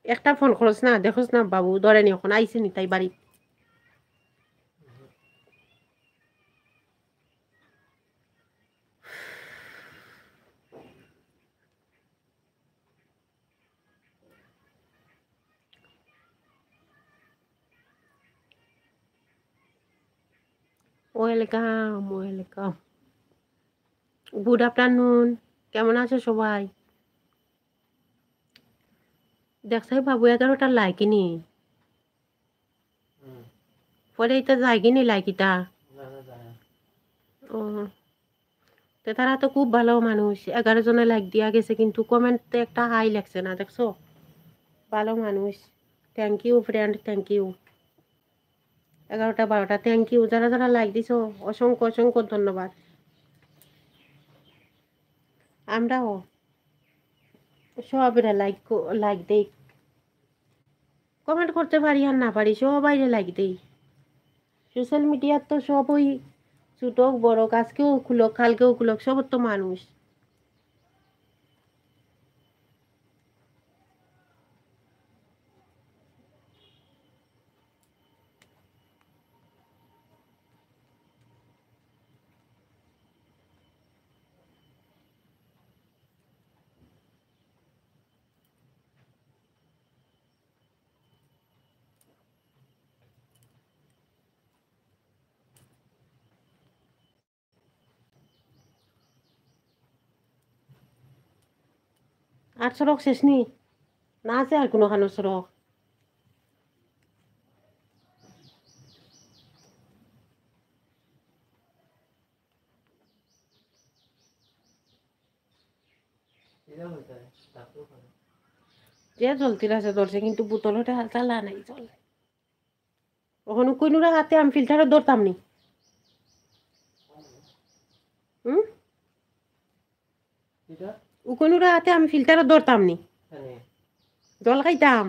একটা ফোন করস না, দেখোস না বাবু ধরেনি এখন আইসে নি তাই বাড়ি। Welcome welcome, good afternoon. কেমন আছো সবাই? দেখছাই বাবু 11টা লাইকিনি পরে এটা যায়গিনি লাইকিটা। ও, তো তারা তো খুব ভালো মানুষ, 11 জনে লাইক দিয়া গেছে, কিন্তু কমেন্টে একটা হাই লাগছে না, দেখছো? ভালো মানুষ। Thank you friend, thank you. 11টা 12টা থ্যাংক ইউ, যারা যারা লাইক দিছো অসংখ্য অসংখ্য ধন্যবাদ। আমরাও সবাই লাইক লাইক দেই, কমেন্ট করতে পারি আর না পারি সবাই লাইক দেই। সোশ্যাল মিডিয়ার তো সবই, ছোট বড়, আজকেও খুলক কালকেও খুলক, সব তো মানুষ। আর সড়ক শেষ নি, না আছে আর কোনো খানো সড়ক? যে চলতি আছে ধরছে, কিন্তু বোতলটা চালা নাই চলে। ওখানে কইনুরা হাতে আমি ফিল্টারও ধরতাম নি। হুম, উকনুরা হাতে আমি ফিল্টারও ধরতাম নি, জল খাইতাম।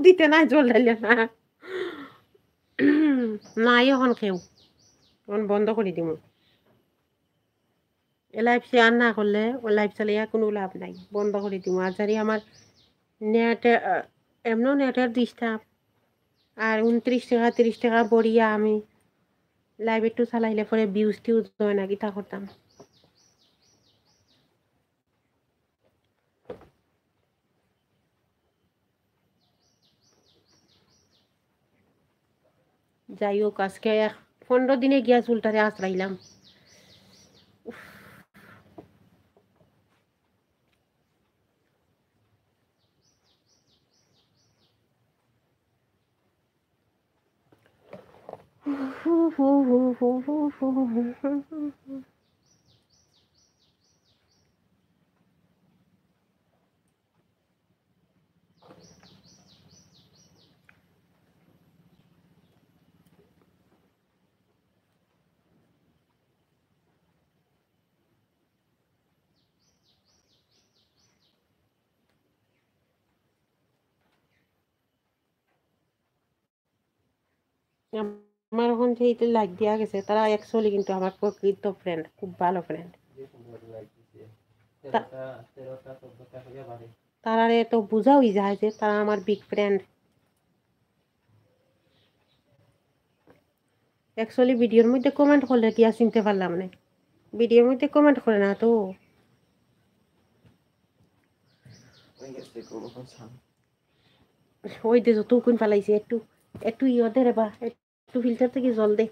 দিতে নাই জল ঢালিয়া না, নাই এখন খেও, এখন বন্ধ করে দিব। এ লাইভ শেয়ার না করলে ও লাইভ চালিয়ে কোনো লাভ নাই, বন্ধ করে দিব। আর জানি আমার নেট, এমনও নেটের ডিস্টার্ব, আর 29 টাকা 30 টাকা বড়িয়া আমি লাইভ একটু চালাইলে পরে ভিউজ টিউজ হয় না, কিতা করতাম। যাই হোক, আজকে 15 দিনে গিয়া চুলটারে আঁচড়াইলাম। আমার এখন যেহেতু লাইক দেওয়া গেছে, তারা অ্যাকচুয়ালি কিন্তু আমার প্রকৃত ফ্রেন্ড, খুব ভালো ফ্রেন্ড। তারারে তো বুঝাওই যায় যে তারা আমার বিগ ফ্রেন্ড। অ্যাকচুয়ালি ভিডিওর মধ্যে কমেন্ট করলে কি আর চিনতে পারলাম না? ভিডিওর মধ্যে কমেন্ট করে না তো। ওই দে যত কোন ফালাইছে, একটু একটু ইয়ে দে রে বা, একটু ফিল্টার থেকে জল দে,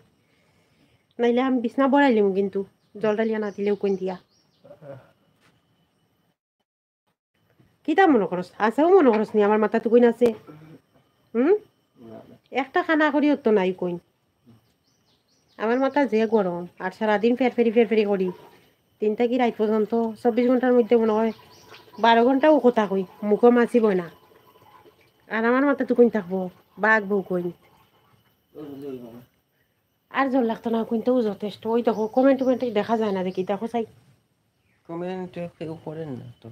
নাইলে আমি বিছনা বড়াইলিম কিন্তু, জল ডালিয়া না দিলেও কোন দিয়া। কিতা মনে করস, আছেও মনে করস নি আমার মাথা তো কইন আছে? হুম, একটা খানা করিও তো নাই কইন। আমার মাথা যে গরম, আর সারাদিন ফেরফেরি করি, 3 থেকে রাত পর্যন্ত, 24 ঘন্টার মধ্যে মনে হয় 12 ঘন্টাও কথা কই, মুখও মাছিবই না। আর আমার মাথা তো কইন থাকবো, বাঘ বউ কইন। আর জল লাগতো না কইনতেও যথেষ্ট। ওই দেখো কমেন্ট টমেন্ট দেখা যায় না দেখি, দেখো চাই। কমেন্ট কেউ করেন না তো।